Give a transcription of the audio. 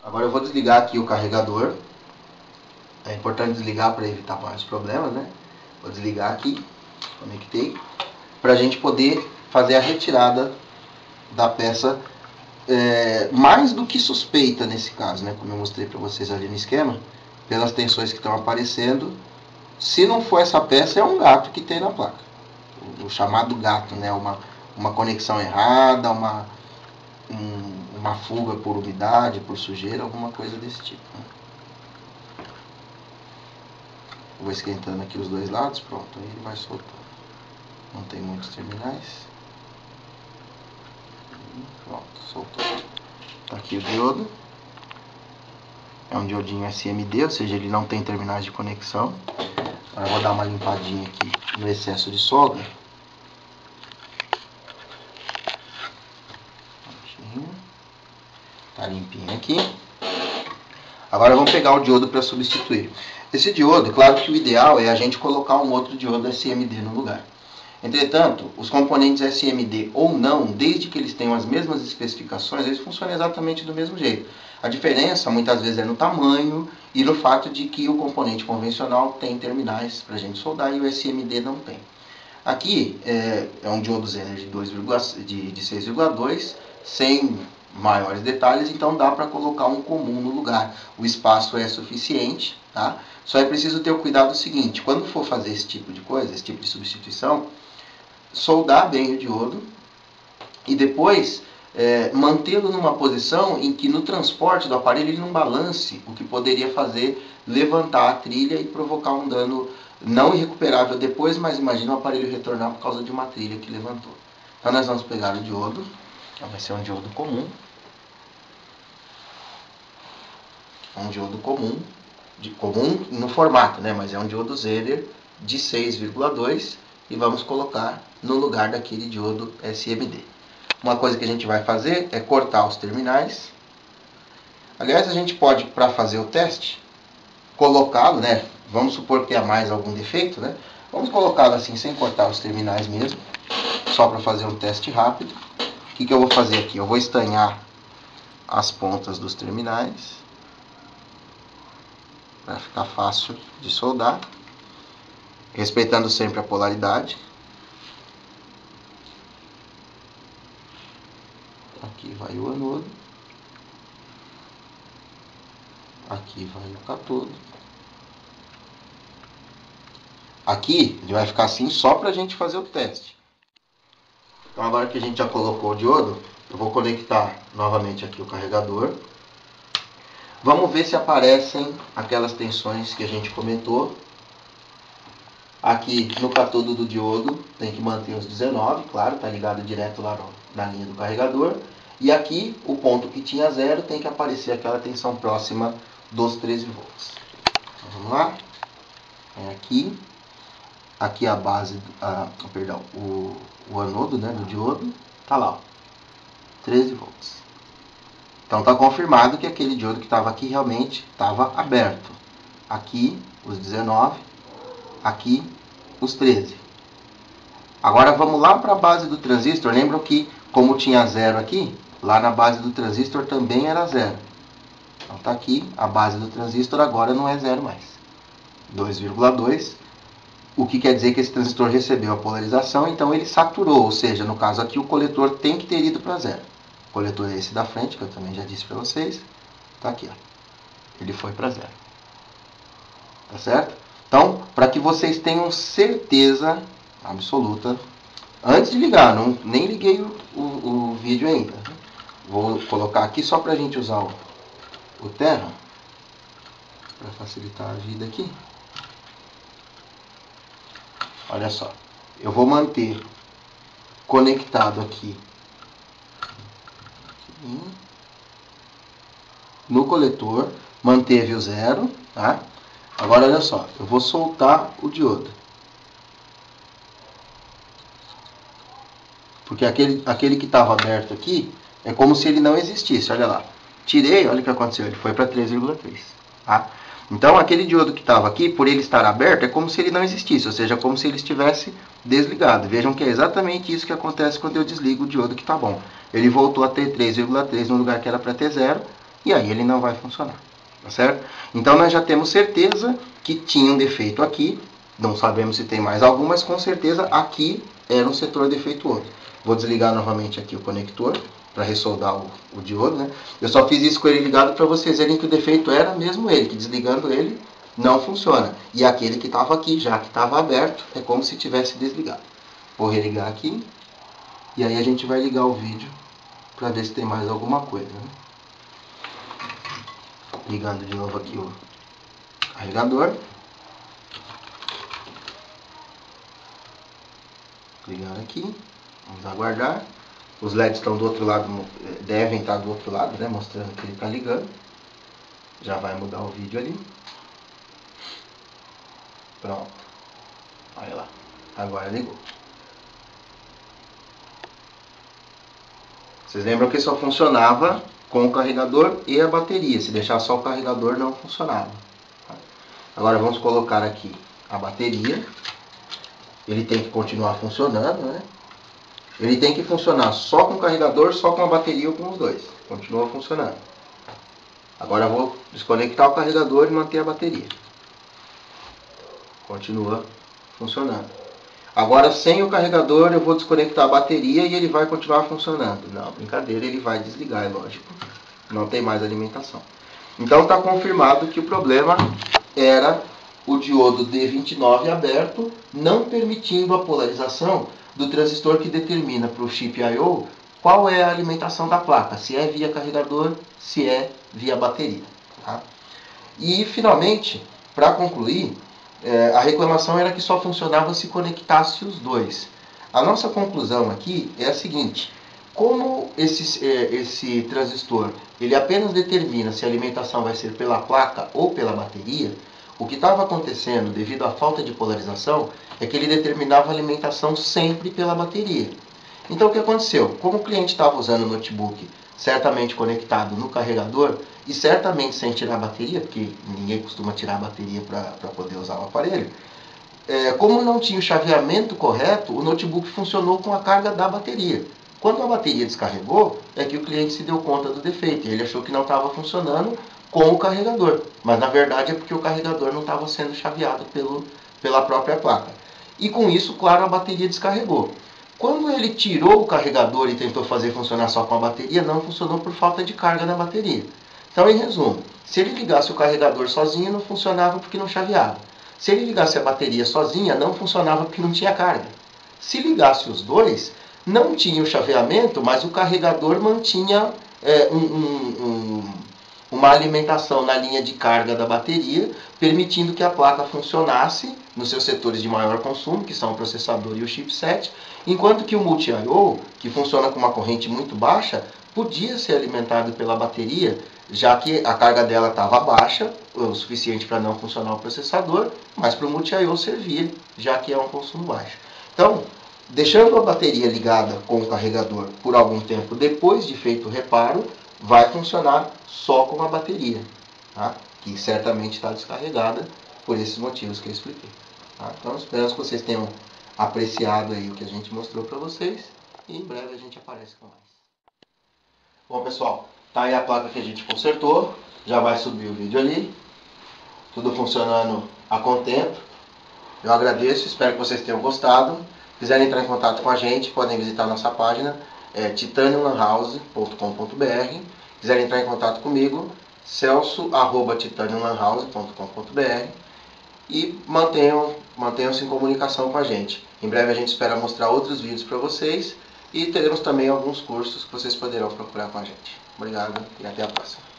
Agora eu vou desligar aqui o carregador. É importante desligar para evitar mais problemas, né? Vou desligar aqui, conectei, para a gente poder fazer a retirada da peça mais do que suspeita nesse caso, né? Como eu mostrei para vocês ali no esquema, pelas tensões que estão aparecendo. Se não for essa peça, é um gato que tem na placa. O chamado gato, né? Uma conexão errada, uma fuga por umidade, por sujeira, alguma coisa desse tipo, né? Vou esquentando aqui os dois lados, pronto, aí ele vai soltando. Não tem muitos terminais. Pronto, soltou. Tá aqui o diodo. É um diodinho SMD, ou seja, ele não tem terminais de conexão. Agora eu vou dar uma limpadinha aqui no excesso de solda. Tá limpinho aqui. Agora vamos pegar o diodo para substituir. Esse diodo, claro que o ideal é a gente colocar um outro diodo SMD no lugar. Entretanto, os componentes SMD ou não, desde que eles tenham as mesmas especificações, eles funcionam exatamente do mesmo jeito. A diferença muitas vezes é no tamanho e no fato de que o componente convencional tem terminais para a gente soldar e o SMD não tem. Aqui é um diodo Zener de 6,2, sem maiores detalhes, então dá para colocar um comum no lugar. O espaço é suficiente, tá? Só é preciso ter o cuidado seguinte: quando for fazer esse tipo de coisa, esse tipo de substituição, soldar bem o diodo e depois mantê-lo numa posição em que no transporte do aparelho ele não balance, o que poderia fazer levantar a trilha e provocar um dano não irrecuperável depois, mas imagina o aparelho retornar por causa de uma trilha que levantou. Então nós vamos pegar o diodo, vai ser um diodo comum. Um diodo comum no formato, né? Mas é um diodo Zener de 6,2 e vamos colocar no lugar daquele diodo SMD. Uma coisa que a gente vai fazer é cortar os terminais. Aliás, a gente pode, para fazer o teste, colocá-lo, né? Vamos supor que há mais algum defeito, né? Vamos colocá-lo assim, sem cortar os terminais mesmo, só para fazer um teste rápido. O que eu vou fazer aqui? Eu vou estanhar as pontas dos terminais para ficar fácil de soldar, respeitando sempre a polaridade. Aqui vai o anodo, aqui vai o catodo. Aqui ele vai ficar assim só para a gente fazer o teste. Então agora que a gente já colocou o diodo, eu vou conectar novamente aqui o carregador. Vamos ver se aparecem aquelas tensões que a gente comentou. Aqui no catodo do diodo tem que manter os 19, claro, está ligado direto lá na linha do carregador. E aqui o ponto que tinha 0 tem que aparecer aquela tensão próxima dos 13 volts. Então, vamos lá. É aqui. Aqui a base, o anodo, né, do diodo. Tá lá, ó, 13 volts. Então está confirmado que aquele diodo que estava aqui realmente estava aberto. Aqui os 19, aqui os 13. Agora vamos lá para a base do transistor. Lembram que como tinha 0 aqui, lá na base do transistor também era 0. Então está aqui, a base do transistor agora não é 0 mais. 2,2. O que quer dizer que esse transistor recebeu a polarização, então ele saturou. Ou seja, no caso aqui o coletor tem que ter ido para 0. O coletor é esse da frente, que eu também já disse para vocês. Está aqui, ó. Ele foi para 0. Tá certo? Então, para que vocês tenham certeza absoluta, antes de ligar, nem liguei o vídeo ainda. Vou colocar aqui só para a gente usar o Terra, para facilitar a vida aqui. Olha só, eu vou manter conectado aqui no coletor, manteve o 0, tá? Agora olha só, eu vou soltar o diodo. Porque aquele que estava aberto aqui é como se ele não existisse, olha lá. Tirei, olha o que aconteceu, ele foi para 3,3, tá? Então aquele diodo que estava aqui, por ele estar aberto, é como se ele não existisse, ou seja, como se ele estivesse desligado. Vejam que é exatamente isso que acontece quando eu desligo o diodo que está bom. Ele voltou a ter 3,3 no lugar que era para ter 0, e aí ele não vai funcionar, tá certo? Então nós já temos certeza que tinha um defeito aqui, não sabemos se tem mais algum, mas com certeza aqui era um setor defeituoso. Vou desligar novamente aqui o conector para ressoldar o diodo, né? Eu só fiz isso com ele ligado para vocês verem que o defeito era mesmo ele, que desligando ele não funciona. E aquele que estava aqui, já que estava aberto, é como se tivesse desligado. Vou religar aqui e aí a gente vai ligar o vídeo para ver se tem mais alguma coisa, né? Ligando de novo aqui o carregador. Ligando aqui, vamos aguardar. Os LEDs estão do outro lado, devem estar do outro lado, né? Mostrando que ele está ligando. Já vai mudar o vídeo ali. Pronto. Olha lá. Agora ligou. Vocês lembram que só funcionava com o carregador e a bateria. Se deixar só o carregador não funcionava. Agora vamos colocar aqui a bateria. Ele tem que continuar funcionando, né? Ele tem que funcionar só com o carregador, só com a bateria ou com os dois. Continua funcionando. Agora eu vou desconectar o carregador e manter a bateria. Continua funcionando. Agora sem o carregador eu vou desconectar a bateria e ele vai continuar funcionando. Não, brincadeira, ele vai desligar, é lógico. Não tem mais alimentação. Então está confirmado que o problema era o diodo D29 aberto, não permitindo a polarização do transistor que determina para o chip I/O qual é a alimentação da placa, se é via carregador, se é via bateria. Tá? E finalmente, para concluir, a reclamação era que só funcionava se conectasse os dois. A nossa conclusão aqui é a seguinte: como esse transistor ele apenas determina se a alimentação vai ser pela placa ou pela bateria, o que estava acontecendo devido à falta de polarização é que ele determinava a alimentação sempre pela bateria. Então o que aconteceu? Como o cliente estava usando o notebook certamente conectado no carregador e certamente sem tirar a bateria, porque ninguém costuma tirar a bateria para poder usar o aparelho, como não tinha o chaveamento correto, o notebook funcionou com a carga da bateria. Quando a bateria descarregou, é que o cliente se deu conta do defeito. Ele achou que não estava funcionando com o carregador, mas na verdade é porque o carregador não estava sendo chaveado pela própria placa. E com isso, claro, a bateria descarregou. Quando ele tirou o carregador e tentou fazer funcionar só com a bateria, não funcionou por falta de carga na bateria. Então, em resumo, se ele ligasse o carregador sozinho, não funcionava porque não chaveava. Se ele ligasse a bateria sozinha, não funcionava porque não tinha carga. Se ligasse os dois, não tinha o chaveamento, mas o carregador mantinha uma alimentação na linha de carga da bateria, permitindo que a placa funcionasse nos seus setores de maior consumo, que são o processador e o chipset, enquanto que o multi-I/O, que funciona com uma corrente muito baixa, podia ser alimentado pela bateria, já que a carga dela estava baixa, o suficiente para não funcionar o processador, mas para o multi-I/O servia, já que é um consumo baixo. Então, deixando a bateria ligada com o carregador por algum tempo depois de feito o reparo, vai funcionar só com a bateria, tá? Que certamente está descarregada por esses motivos que eu expliquei. Tá? Então, espero que vocês tenham apreciado aí o que a gente mostrou para vocês e em breve a gente aparece com mais. Bom, pessoal, tá aí a placa que a gente consertou, já vai subir o vídeo ali, tudo funcionando a contento. Eu agradeço, espero que vocês tenham gostado. Se quiserem entrar em contato com a gente, podem visitar a nossa página, titaniumlandhouse.com.br. Quiserem entrar em contato comigo, celso@titaniumlandhouse.com.br, e mantenham-se em comunicação com a gente. Em breve a gente espera mostrar outros vídeos para vocês e teremos também alguns cursos que vocês poderão procurar com a gente. Obrigado e até a próxima.